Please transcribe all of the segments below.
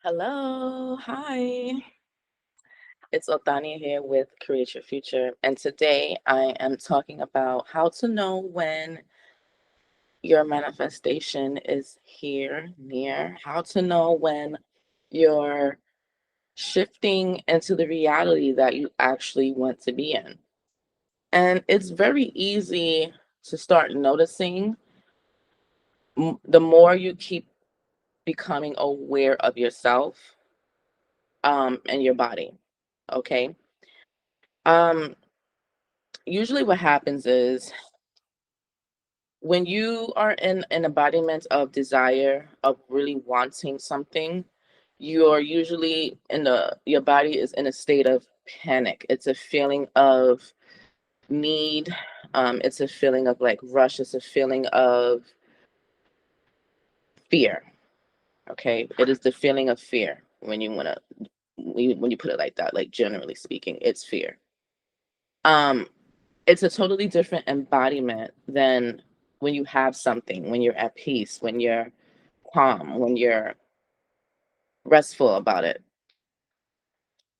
Hello, hi. It's Othania here with Create Your Future, and today I am talking about how to know when your manifestation is here, near, how to know when you're shifting into the reality that you actually want to be in. And it's very easy to start noticing the more you keep becoming aware of yourself and your body. Okay. Um, Usually what happens is when you are in an embodiment of desire, of really wanting something, you're usually your body is in a state of panic. It's a feeling of need. It's a feeling of like rush. It's a feeling of fear. Okay. It is the feeling of fear when you want to, when you put it like that, like generally speaking, it's fear. Um, it's a totally different embodiment than when you have something, when you're at peace, when you're calm, when you're restful about it.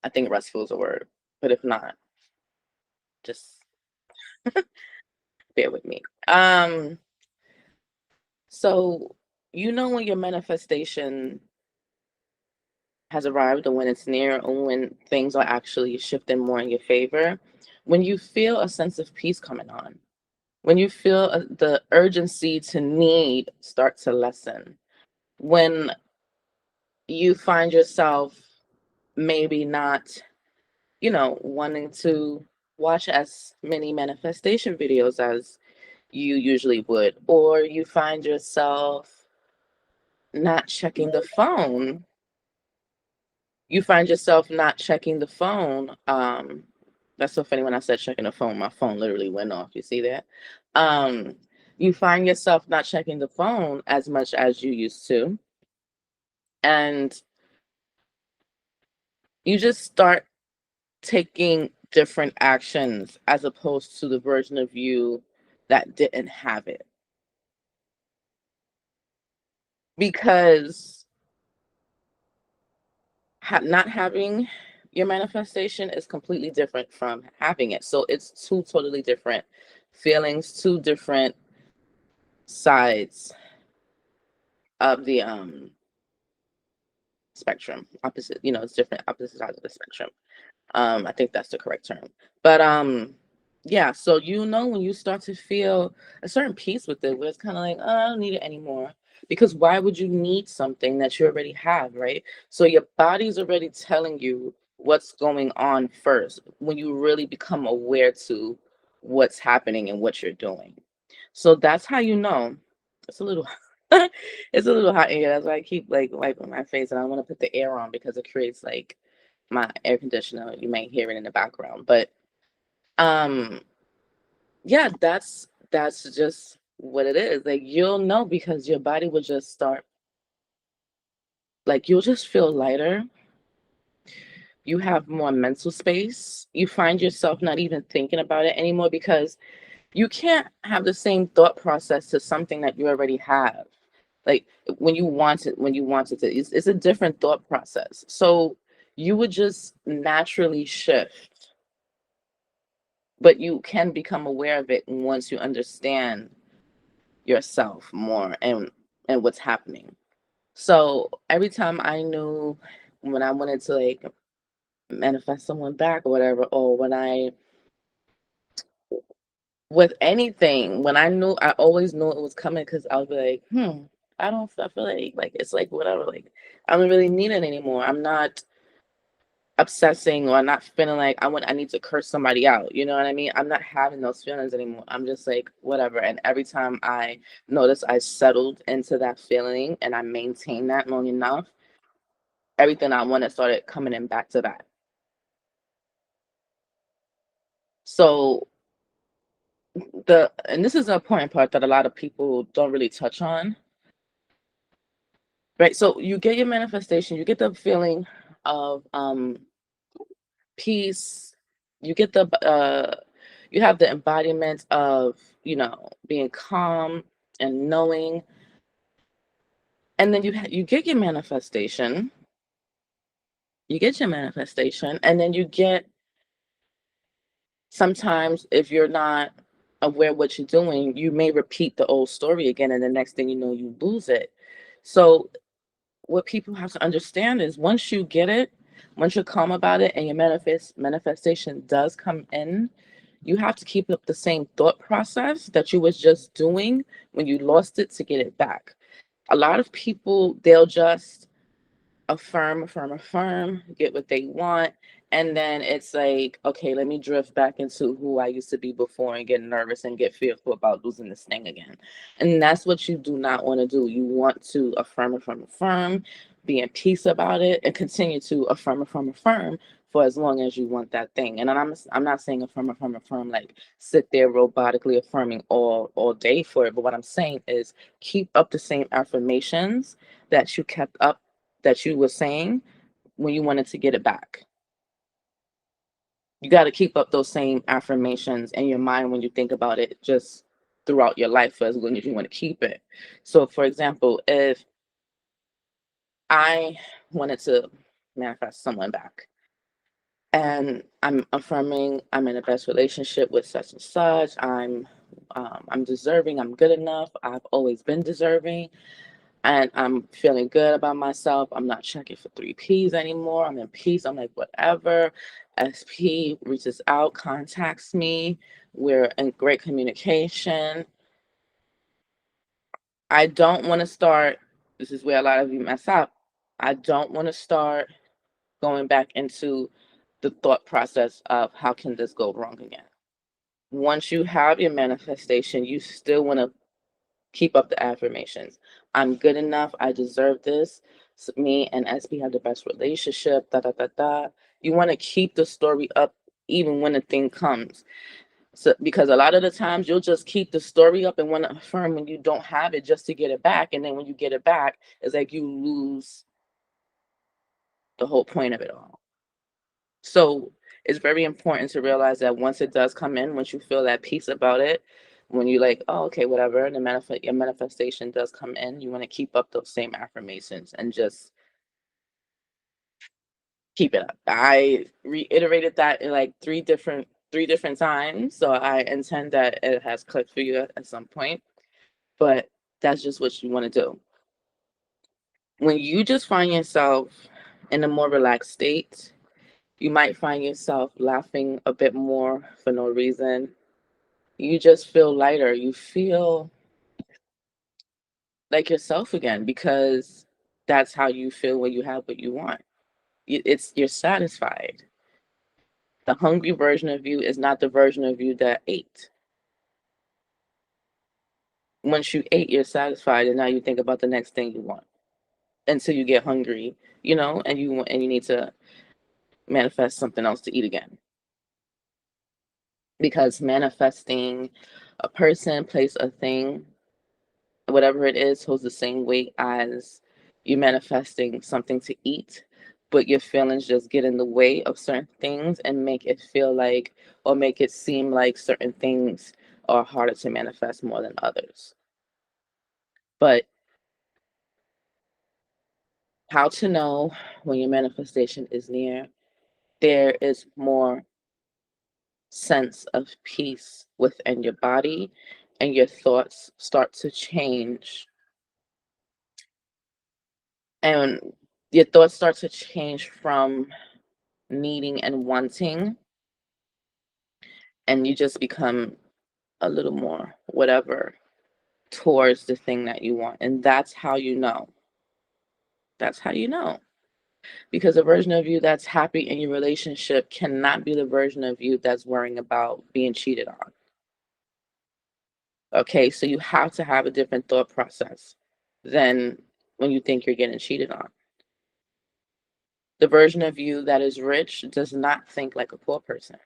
I think restful is a word, but if not, just bear with me. So you know when your manifestation has arrived or when it's near or when things are actually shifting more in your favor, when you feel a sense of peace coming on, when you feel the urgency to need start to lessen, when you find yourself maybe not, wanting to watch as many manifestation videos as you usually would, or you find yourself not checking the phone. You find yourself not checking the phone. That's so funny when I said checking the phone, my phone literally went off. You see that? Um, you find yourself not checking the phone as much as you used to, and you just start taking different actions as opposed to the version of you that didn't have it. Because not having your manifestation is completely different from having it. So it's two totally different feelings, two different sides of the spectrum. Opposite, it's different opposite sides of the spectrum. I think that's the correct term. But yeah, so when you start to feel a certain peace with it, where it's kind of like, oh, I don't need it anymore. Because why would you need something that you already have, right? So your body's already telling you what's going on first when you really become aware to what's happening and what you're doing. So that's how you know. It's a little it's a little hot in here. That's why I keep like wiping my face and I want to put the air on because it creates like my air conditioner. You might hear it in the background. But um yeah, that's just what it is. Like you'll know because your body will just start, like you'll just feel lighter. You have more mental space. You find yourself not even thinking about it anymore because you can't have the same thought process to something that you already have. Like when you want it to, it's a different thought process. So you would just naturally shift, but you can become aware of it once you understand yourself more and what's happening. So every time I knew when I wanted to like manifest someone back or whatever, or when I with anything, when I knew, I always knew it was coming because I would be like, I feel like it's like whatever, like I don't really need it anymore. I'm not obsessing or not feeling like I need to curse somebody out. You know what I mean? I'm not having those feelings anymore. I'm just like whatever. And every time I notice I settled into that feeling and I maintained that long enough, everything I wanted started coming in back to that. So and this is an important part that a lot of people don't really touch on. Right. So you get your manifestation, you get the feeling of peace, you get you have the embodiment of, being calm and knowing. And then you get your manifestation You get your manifestation, and then you get, sometimes if you're not aware what you're doing, you may repeat the old story again, and the next thing you know, you lose it. So what people have to understand is once you get it, once you're calm about it and your manifestation does come in, you have to keep up the same thought process that you was just doing when you lost it to get it back. A lot of people, they'll just affirm, get what they want. And then it's like, okay, let me drift back into who I used to be before and get nervous and get fearful about losing this thing again. And that's what you do not want to do. You want to affirm, be in peace about it, and continue to affirm for as long as you want that thing. And I'm not saying affirm, like sit there robotically affirming all day for it. But what I'm saying is keep up the same affirmations that you kept up, that you were saying when you wanted to get it back. You got to keep up those same affirmations in your mind when you think about it, just throughout your life for as long as you want to keep it. So, for example, if I wanted to manifest someone back, and I'm affirming I'm in the best relationship with such and such, I'm deserving, I'm good enough, I've always been deserving, and I'm feeling good about myself. I'm not checking for 3Ps anymore. I'm in peace. I'm like, whatever. SP reaches out, contacts me. We're in great communication. I don't want to start, this is where a lot of you mess up. I don't want to start going back into the thought process of how can this go wrong again. Once you have your manifestation, you still want to keep up the affirmations. I'm good enough. I deserve this. Me and SB have the best relationship. Da da da da. You want to keep the story up even when the thing comes. So because a lot of the times you'll just keep the story up and want to affirm when you don't have it just to get it back. And then when you get it back, it's like you lose the whole point of it all. So it's very important to realize that once it does come in, once you feel that peace about it, when you like, oh, okay, whatever, and your manifestation does come in, you want to keep up those same affirmations and just keep it up. I reiterated that in like three different times, so I intend that it has clicked for you at some point. But that's just what you want to do. When you just find yourself in a more relaxed state, you might find yourself laughing a bit more for no reason. You just feel lighter. You feel like yourself again because that's how you feel when you have what you want. You're satisfied. The hungry version of you is not the version of you that ate. Once you ate, you're satisfied, and now you think about the next thing you want until you get hungry, and you need to manifest something else to eat again. Because manifesting a person, place, a thing, whatever it is, holds the same weight as you manifesting something to eat, but your feelings just get in the way of certain things and make it feel like, or make it seem like certain things are harder to manifest more than others. But how to know when your manifestation is near? There is more sense of peace within your body, and your thoughts start to change, and your thoughts start to change from needing and wanting, and you just become a little more whatever towards the thing that you want. And that's how you know. That's how you know. Because a version of you that's happy in your relationship cannot be the version of you that's worrying about being cheated on. Okay, so you have to have a different thought process than when you think you're getting cheated on. The version of you that is rich does not think like a poor person.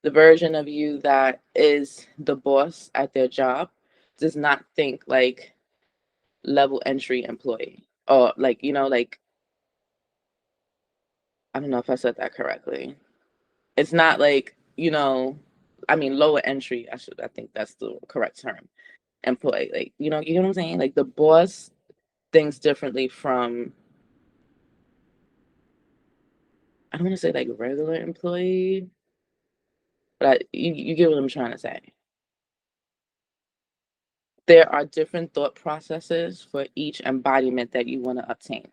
The version of you that is the boss at their job does not think like level entry employee, or like, like, I don't know if I said that correctly. It's not like, I mean, lower entry. I think that's the correct term. Employee, like, you know what I'm saying? Like the boss thinks differently from I don't want to say like regular employee, but you get what I'm trying to say. There are different thought processes for each embodiment that you want to obtain.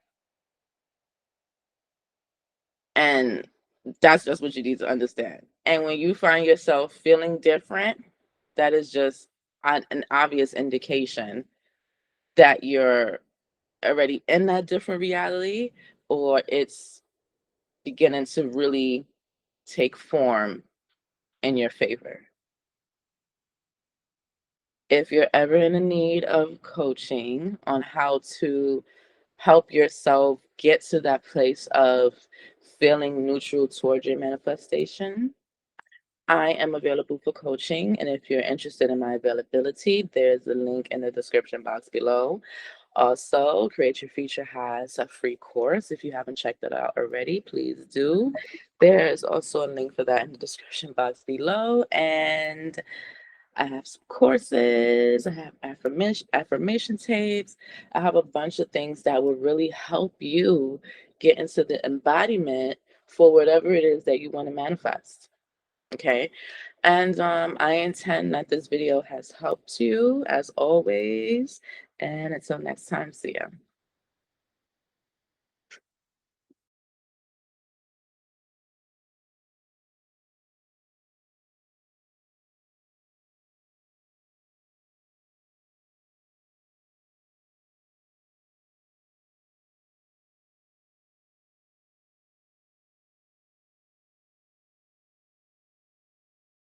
And that's just what you need to understand. And when you find yourself feeling different, that is just an obvious indication that you're already in that different reality, or it's beginning to really take form in your favor. If you're ever in a need of coaching on how to help yourself get to that place of feeling neutral towards your manifestation, I am available for coaching. And if you're interested in my availability, there's a link in the description box below. Also, Create Your Future has a free course. If you haven't checked it out already, please do. There's also a link for that in the description box below. And I have some courses, I have affirmation tapes, I have a bunch of things that will really help you get into the embodiment for whatever it is that you want to manifest. Okay. And I intend that this video has helped you as always. And until next time, see ya.